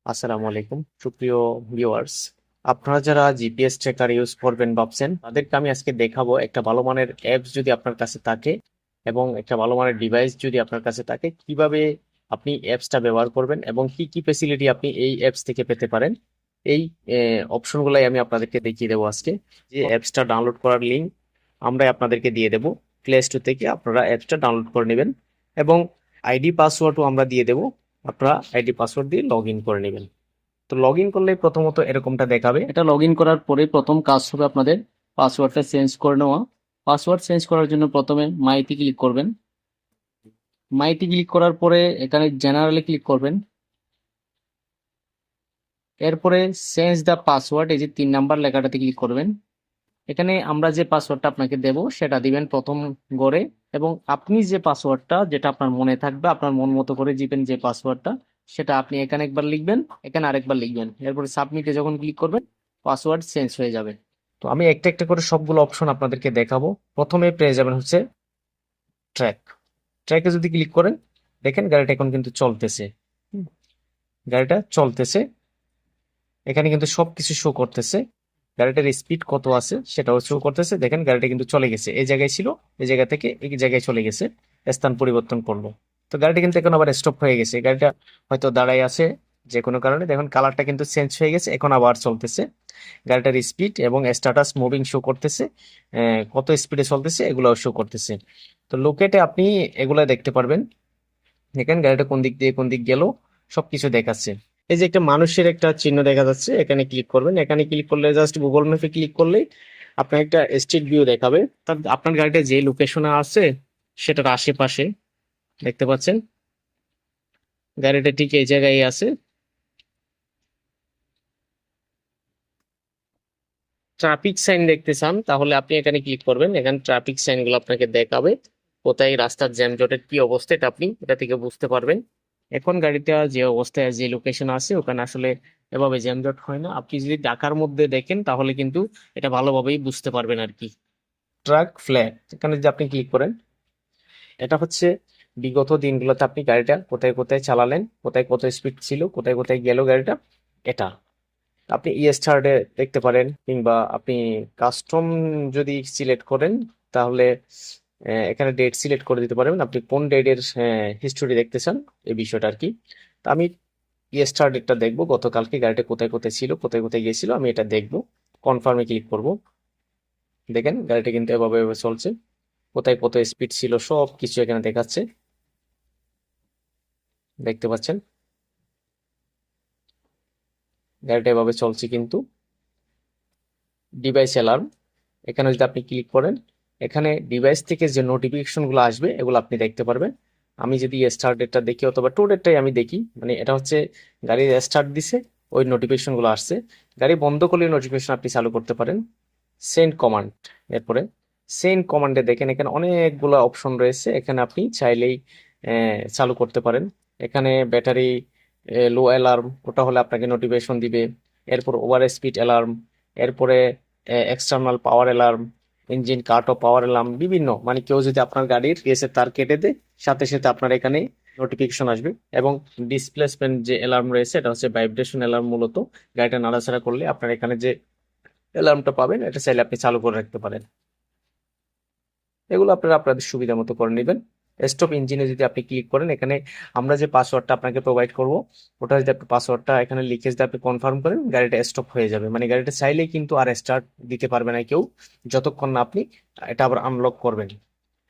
আসসালামু আলাইকুম সুপ্রিয় ভিউয়ার্স। আপনারা যারা জিপিএস ট্র্যাকার ইউজ করবেন ভাবছেন তাদেরকে আমি আজকে দেখাবো একটা ভালো মানের অ্যাপস যদি আপনার কাছে থাকে এবং একটা ভালো মানের ডিভাইস যদি আপনার কাছে থাকে কিভাবে আপনি অ্যাপসটা ব্যবহার করবেন এবং কি কি ফেসিলিটি আপনি এই অ্যাপস থেকে পেতে পারেন। এই অপশনগুলাই আমি আপনাদেরকে দেখিয়ে দেবো আজকে। যে অ্যাপসটা ডাউনলোড করার লিঙ্ক আমরা আপনাদেরকে দিয়ে দেবো। প্লে স্টোর থেকে আপনারা অ্যাপসটা ডাউনলোড করে নেবেন এবং আইডি পাসওয়ার্ডও আমরা দিয়ে দেবো। আপনারা আইডি পাসওয়ার্ড দিয়ে লগ ইন করে নেবেন। তো লগ ইন করলে প্রথমত এরকমটা দেখাবে। এটা লগ ইন করার পরে প্রথম কাজ হবে আপনাদের পাসওয়ার্ডটা চেঞ্জ করে নেওয়া। পাসওয়ার্ড চেঞ্জ করার জন্য প্রথমে মাইতে ক্লিক করবেন। মাইতে ক্লিক করার পরে এখানে জেনারেলে ক্লিক করবেন। এরপরে চেঞ্জ দ্য পাসওয়ার্ড, এই যে 3 নাম্বার লেখাটাতে ক্লিক করবেন। এখানে আমরা যে পাসওয়ার্ডটা আপনাকে দেব সেটা দিবেন প্রথম ঘরে, এবং আপনি যে পাসওয়ার্ডটা যেটা আপনার মনে থাকবে আপনার মন মতো করে দিবেন। যে পাসওয়ার্ডটা সেটা আপনি এখানে একবার লিখবেন, এখানে আরেকবার লিখবেন। এরপরে সাবমিটে যখন ক্লিক করবেন পাসওয়ার্ড চেঞ্জ হয়ে যাবে। তো আমি একটা একটা করে সবগুলো অপশন আপনাদেরকে দেখাবো। প্রথমে পেয়ে যাবেন হচ্ছে ট্র্যাক। ট্র্যাকে যদি ক্লিক করেন দেখেন গাড়িটা এখন কিন্তু চলতেছে। হুম, গাড়িটা চলতেছে, এখানে কিন্তু সবকিছু শো করতেছে। গাড়িটার স্পিড কত আছে সেটাও শো করতেছে। দেখেন গাড়িটা কিন্তু চলে গেছে, এই জায়গায় ছিল, এই জায়গা থেকে এই জায়গায় চলে গেছে, স্থান পরিবর্তন করলো। তো গাড়িটা কিন্তু এখন আবার স্টপ হয়ে গেছে, গাড়িটা হয়তো দাঁড়ায় আছে যে কোনো কারণে। দেখুন কালারটা কিন্তু চেঞ্জ হয়ে গেছে, এখন আবার চলতেছে। গাড়িটার স্পিড এবং স্ট্যাটাস মুভিং শো করতেছে, কত স্পিডে চলতেছে এগুলাও শো করতেছে। তো লোকেটে আপনি এগুলা দেখতে পারবেন। দেখেন গাড়িটা কোন দিক দিয়ে কোন দিক গেল সবকিছু দেখাচ্ছে। এই যে একটা মানুষের একটা চিহ্ন দেখা যাচ্ছে, এখানে ক্লিক করবেন। এখানে ক্লিক করলে জাস্ট গুগল ম্যাপে ক্লিক করলেই আপনার একটা স্ট্রিট ভিউ দেখাবে। তার আপনার গাড়িটা যে লোকেশনে আছে সেটার আশেপাশে দেখতে পাচ্ছেন গাড়িটা ঠিক এই জায়গায় আছে। ট্রাফিক সাইন দেখতে চান তাহলে আপনি এখানে ক্লিক করবেন, এখানে ট্রাফিক সাইন গুলো আপনাকে দেখাবে কোথায় রাস্তার জ্যামজটের কি অবস্থা, এটা আপনি এটা থেকে বুঝতে পারবেন। এখন গাড়িটা যে অবস্থায় যে লোকেশন আছে ওখানে আসলে এভাবে জ্যামজট হয় না। আপনি যদি ঢাকার মধ্যে দেখেন তাহলে কিন্তু এটা ভালোভাবেই বুঝতে পারবেন আর কি। ট্রাক ফ্ল্যাট এখানে যদি আপনি ক্লিক করেন, এটা হচ্ছে বিগত দিনগুলোতে আপনি গাড়িটা কোথায় কোথায় চালালেন, কোথায় কত স্পিড ছিল, কোথায় কোথায় গেল গাড়িটা। এটা আপনি ইয়েস্টারডে দেখতে পারেন, কিংবা আপনি কাস্টম যদি সিলেক্ট করেন তাহলে এখানে ডেট সিলেক্ট করে দিতে পারবেন আপনি কোন ডেটের হিস্টোরি দেখতে চান, এই বিষয়টা আর কি। তা আমি ইয়েস্টারডেটা দেখবো, গতকালকে গাড়িটা কোথায় কোথায় ছিল, কোথায় কোথায় গিয়েছিল, আমি এটা দেখবো। কনফার্মে ক্লিক করব। দেখেন গাড়িটা কিন্তু এভাবে এভাবে চলছে, কোথায় কত স্পিড ছিল সব কিছু এখানে দেখাচ্ছে, দেখতে পাচ্ছেন গাড়িটা এভাবে চলছে কিন্তু। ডিভাইস অ্যালার্ম এখানে যদি আপনি ক্লিক করেন, এখানে ডিভাইস থেকে যে নোটিফিকেশন গুলো আসবে এগুলো আপনি দেখতে পারবেন। আমি যদি স্টার্ট ডেটটা দেখি অথবা টু ডেটটাই আমি দেখি, মানে এটা হচ্ছে গাড়ি স্টার্ট দিছে ওই নোটিফিকেশন গুলো আসছে। গাড়ি বন্ধ করলে নোটিফিকেশন আপনি চালু করতে পারেন। সেন্ড কমান্ড, এরপরে সেন্ড কমান্ডে দেখেন এখানে অনেকগুলো অপশন রয়েছে, এখানে আপনি চাইলেই চালু করতে পারেন। এখানে ব্যাটারি লো অ্যালার্ম, ওটা হলে আপনাকে নোটিফিকেশন দিবে। এরপর ওভার স্পিড অ্যালার্ম, এরপরে external power alarm, engine cut of power alarm, বিভিন্ন মানে কেউ যদি আপনার গাড়ির এসে তার কেটে দেয় সাথে সাথে আপনার এখানে নোটিফিকেশন আসবে। এবং ডিসপ্লেসমেন্ট যে অ্যালার্ম রয়েছে এটা হচ্ছে ভাইব্রেশন অ্যালার্ম, মূলত গাড়িটা নাড়াচাড়া করলে আপনার এখানে যে অ্যালার্মটা পাবেন এটা চাইলে আপনি চালু করে রাখতে পারেন। এগুলো আপনারা আপনাদের সুবিধা মতো করে নেবেন। স্টপ ইঞ্জিনে যদি আপনি ক্লিক করেন, এখানে আমরা যে পাসওয়ার্ডটা আপনাকে প্রোভাইড করব ওটা যদি আপনি পাসওয়ার্ডটা এখানে লিখে যদি আপনি কনফার্ম করেন গাড়িটা স্টপ হয়ে যাবে, মানে গাড়িটা চাইলেই কিন্তু আর স্টার্ট দিতে পারবে না কেউ, যতক্ষণ না আপনি এটা আবার আনলক করবেন।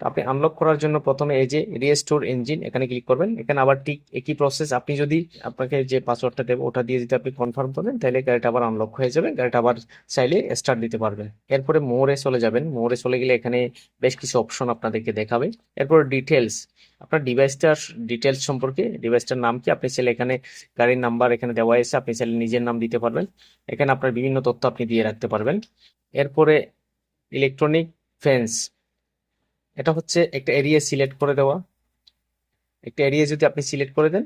তো আপনি আনলক করার জন্য প্রথমে এই যে রিস্টোর ইঞ্জিন এখানে ক্লিক করবেন। এখানে আবার ঠিক একই প্রসেস, আপনি যদি আপনাকে যে পাসওয়ার্ডটা দেবো ওটা দিয়ে যদি আপনি কনফার্ম করেন তাহলে গাড়িটা আবার আনলক হয়ে যাবে, গাড়িটা আবার চাইলে স্টার্ট দিতে পারবেন। এরপরে মোড়ে চলে যাবেন, মোড়ে চলে গেলে এখানে বেশ কিছু অপশন আপনাদেরকে দেখাবে। এরপর ডিটেলস, আপনার ডিভাইসটার ডিটেলস সম্পর্কে, ডিভাইসটার নাম কি আপনি চাইলে এখানে গাড়ির নাম্বার এখানে দেওয়া আছে, আপনি চাইলে নিজের নাম দিতে পারবেন। এখানে আপনার বিভিন্ন তথ্য আপনি দিয়ে রাখতে পারবেন। এরপরে ইলেকট্রনিক ফেন্স, এটা হচ্ছে একটা এরিয়া সিলেক্ট করে দেওয়া। একটা এরিয়া যদি আপনি সিলেক্ট করে দেন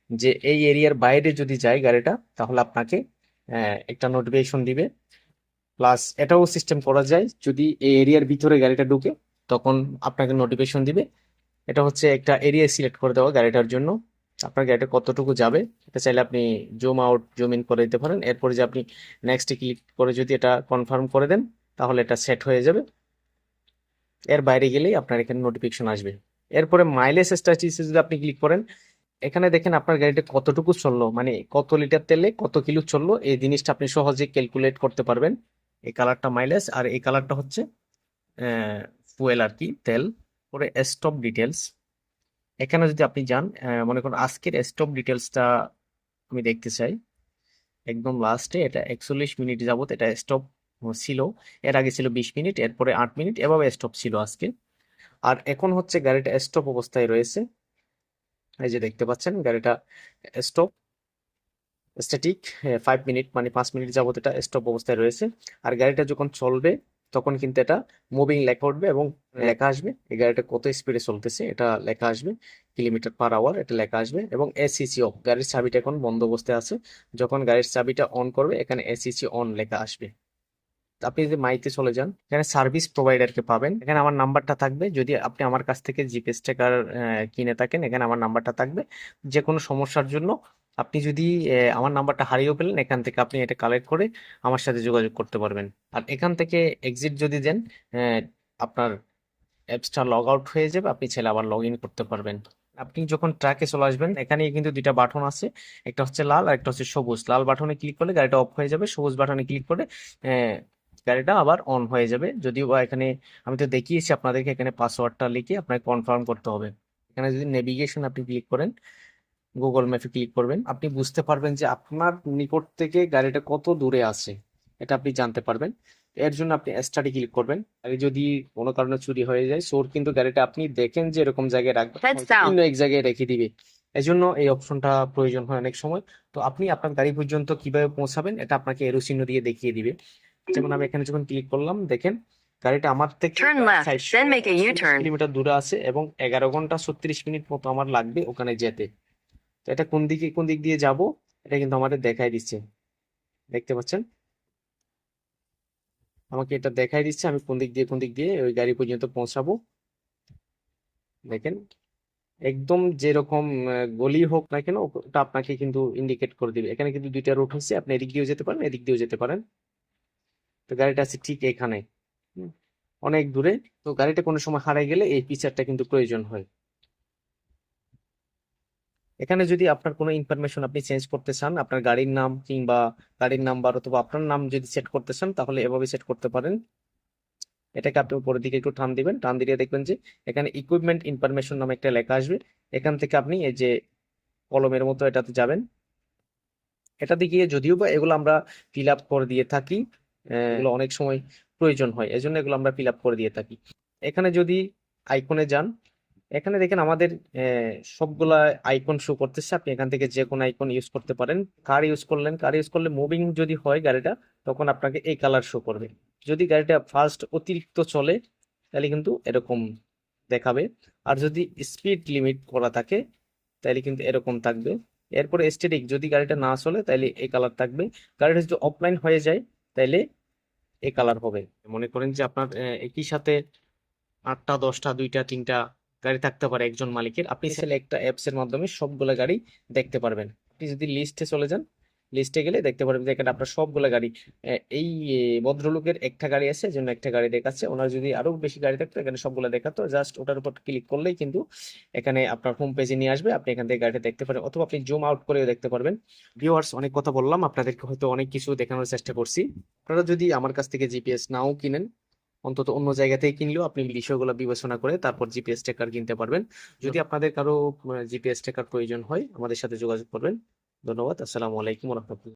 যে এই এরিয়ার বাইরে যদি যায় গাড়িটা তাহলে আপনাকে একটা নোটিফিকেশন দিবে। প্লাস এটাও সিস্টেম করা যায় যদি এই এরিয়ার ভিতরে গাড়িটা ঢুকে তখন আপনাকে নোটিফিকেশন দিবে। এটা হচ্ছে একটা এরিয়া সিলেক্ট করে দেওয়া গাড়িটার জন্য। আপনার গাড়িটা কতটুকু যাবে এটা চাইলে আপনি জুম আউট জুম ইন করে দিতে পারেন। এরপরে যে আপনি নেক্সটে ক্লিক করে যদি এটা কনফার্ম করে দেন তাহলে এটা সেট হয়ে যাবে। এর বাইরে গেলেই আপনার এখানে নোটিফিকেশন আসবে। এরপরে মাইলেজ স্ট্যাটিস্টিক্স যদি আপনি ক্লিক করেন, এখানে দেখেন আপনার গাড়িটা কতটুকু চললো, মানে কত লিটার তেলে কত কিলো চললো, এই জিনিসটা আপনি সহজে ক্যালকুলেট করতে পারবেন। এই কালারটা মাইলেজ আর এই কালারটা হচ্ছে ফুয়েল আর কি, তেল। পরে স্টপ ডিটেলস, এখানে যদি আপনি যান, মনে করুন আজকের স্টপ ডিটেলসটা আমি দেখতে চাই। একদম লাস্টে এটা 41 মিনিট যাবত এটা স্টপ ছিল। এর আগে ছিল 20 মিনিট, এরপরে 8 মিনিট, এভাবে স্টপ ছিল আজকে। আর এখন হচ্ছে গাড়িটা স্টপ অবস্থায় রয়েছে। এই যে দেখতে পাচ্ছেন গাড়িটা স্টপ স্ট্যাটিক 5 মিনিট, মানে 5 মিনিট যাবত এটা স্টপ অবস্থায় রয়েছে। আর গাড়িটা যখন চলবে তখন কিন্তু এটা মুভিং লেখা উঠবে এবং লেখা আসবে এই গাড়িটা কত স্পিডে চলতেছে, এটা লেখা আসবে কিলোমিটার/আওয়ার, এটা লেখা আসবে। এবং এসিসি অফ, গাড়ির চাবিটা এখন বন্ধ অবস্থায় আছে, যখন গাড়ির চাবিটা অন করবে এখানে এসিসি অন লেখা আসবে। আপনি যদি মাইতে চলে যান, এখানে সার্ভিস প্রোভাইডারকে পাবেন, এখানে আমার নাম্বারটা থাকবে। যদি আপনি আমার কাছ থেকে জিপিএস ট্র্যাকার কিনে থাকেন, এখানে আমার নাম্বারটা থাকবে। যে কোনো সমস্যার জন্য আপনি যদি আমার নাম্বারটা হারিয়েও পেলেন, এখান থেকে আপনি এটা কালেক্ট করে আমার সাথে যোগাযোগ করতে পারবেন। আর এখান থেকে এক্সিট যদি দেন, আপনার অ্যাপসটা লগ আউট হয়ে যাবে, আপনি চাইলে আবার লগ ইন করতে পারবেন। আপনি যখন ট্র্যাকে চলে আসবেন, এখানে কিন্তু দুইটা বাটন আছে, একটা হচ্ছে লাল আর একটা হচ্ছে সবুজ। লাল বাটনে ক্লিক করলে গাড়িটা অফ হয়ে যাবে, সবুজ বাটনে ক্লিক করে আহ, গাড়িটা আবার অন হয়ে যাবে। যদিও বা এখানে আমি তো দেখিয়েছি আপনাদেরকে, এখানে পাসওয়ার্ডটা লিখে আপনাকে কনফার্ম করতে হবে। এখানে যদি নেভিগেশন আপনি ক্লিক করেন, গুগল ম্যাপে ক্লিক করবেন, আপনি বুঝতে পারবেন যে আপনার নিকট থেকে গাড়িটা কত দূরে আছে, এটা আপনি জানতে পারবেন। এর জন্য আপনি স্টাডি ক্লিক করবেন। আর যদি কোনো কারণে চুরি হয়ে যায়, চোর কিন্তু গাড়িটা আপনি দেখেন যে এরকম জায়গায় রাখবেন, Heads হয়তো down. অন্য এক জায়গায় রেখে দিবে। এই জন্য এই অপশনটা প্রয়োজন হয় অনেক সময়। তো আপনি আপনার গাড়ি পর্যন্ত কিভাবে পৌঁছাবেন এটা আপনাকে এরো চিহ্ন দিয়ে দেখিয়ে দিবে। যেমন আমি এখানে যখন ক্লিক করলাম, দেখেন গাড়িটা আমার থেকে Turn প্রায় left, 440 then make a U-turn. Kilometre দূরে আছে এবং 11 ঘন্টা 36 মিনিট মতো আমার লাগবে ওখানে যেতে। তো এটা কোন দিক দিয়ে যাব, এটা কিন্তু আমাদের দেখাই দিচ্ছে, দেখতে পাচ্ছেন। আমাকে এটা দেখাই দিচ্ছে আমি কোন দিক দিয়ে ওই গাড়ি পর্যন্ত পৌঁছাবো। দেখেন একদম যেরকম গলি হোক না কেন, ওটা আপনাকে কিন্তু ইন্ডিকেট করে দিবে। এখানে কিন্তু দুইটা রুট হচ্ছে, আপনি এদিক দিয়েও যেতে পারেন, এদিক দিয়েও যেতে পারেন। তো গাড়িটা আছে ঠিক এখানে, হুম, অনেক দূরে। তো গাড়িটা কোনো সময় হারিয়ে গেলে এই ফিচারটা কিন্তু প্রয়োজন হয়। এখানে যদি আপনার কোনো ইনফরমেশন আপনি চেঞ্জ করতে চান, আপনার গাড়ির নাম কিংবা গাড়ির নাম্বার অথবা আপনার নাম যদি সেট করতে চান, তাহলে এভাবে সেট করতে পারেন। এটাকে আপনি উপরের দিকে একটু টান দিবেন, টান দিয়ে দেখবেন যে এখানে ইকুইপমেন্ট ইনফরমেশন নামে একটা লেখা আসবে। এখান থেকে আপনি এই যে কলমের মতো এটাতে যাবেন। এটাতে গিয়ে যদিও বা এগুলো আমরা ফিল আপ করে দিয়ে থাকি, এগুলো অনেক সময় প্রয়োজন হয়, এজন্য এগুলো আমরা ফিল আপ করে দিয়ে থাকি। এখানে যদি আইকনে যান, এখানে দেখেন আমাদের সবগুলা আইকন শো করতেছে। আপনি এখান থেকে যে কোনো আইকন ইউজ করতে পারেন। কার ইউজ করলে মুভিং যদি হয় গাড়িটা, তখন আপনাকে এই কালার শো করবে। যদি গাড়িটা ফাস্ট অতিরিক্ত চলে তাহলে কিন্তু এরকম দেখাবে। আর যদি স্পিড লিমিট করা থাকে তাহলে কিন্তু এরকম থাকবে। এরপরে স্ট্যাটিক, যদি গাড়িটা না চলে তাহলে এই কালার থাকবে। গাড়িটা যদি অফলাইন হয়ে যায় তাহলে এই কালার হবে। মনে করেন যে আপনার একই সাথে 8টা 10টা 2টা 3টা গাড়ি থাকতে পারে একজন মালিকের, আপনি চাইলে একটা অ্যাপস এর মাধ্যমে সবগুলা গাড়ি দেখতে পারবেন। আপনি যদি লিস্টে চলে যান, লিস্টে গেলে দেখতে পারবেন যে এখানে আপনার সবগুলা গাড়ি, এই ভদ্রলোকের একটা গাড়ি আছে, এজন্য একটা গাড়ি দেখাচ্ছে। ওনার যদি আরো বেশি গাড়ি থাকতো এখানে সবগুলা দেখাতো, জাস্ট ওটার উপর ক্লিক করলেই কিন্তু এখানে আপনার হোম পেজে নিয়ে আসবে, আপনি এখান থেকে গাড়িটা দেখতে পারেন, অথবা আপনি জুম আউট করেও দেখতে পারবেন। ভিউয়ার্স, অনেক কথা বললাম, আপনাদেরকে হয়তো অনেক কিছু দেখানোর চেষ্টা করছি। আপনারা যদি আমার কাছ থেকে জিপিএস নাও কিনেন, অন্তত অন্য জায়গা থেকে কিনলেও আপনি বিষয়গুলো বিবেচনা করে তারপর জিপিএস ট্র্যাকার কিনতে পারবেন। যদি আপনাদের কারো জিপিএস ট্র্যাকার প্রয়োজন হয়, আমাদের সাথে যোগাযোগ করবেন। ধন্যবাদ। আসসালামু আলাইকুম রহমতুল্লাহ।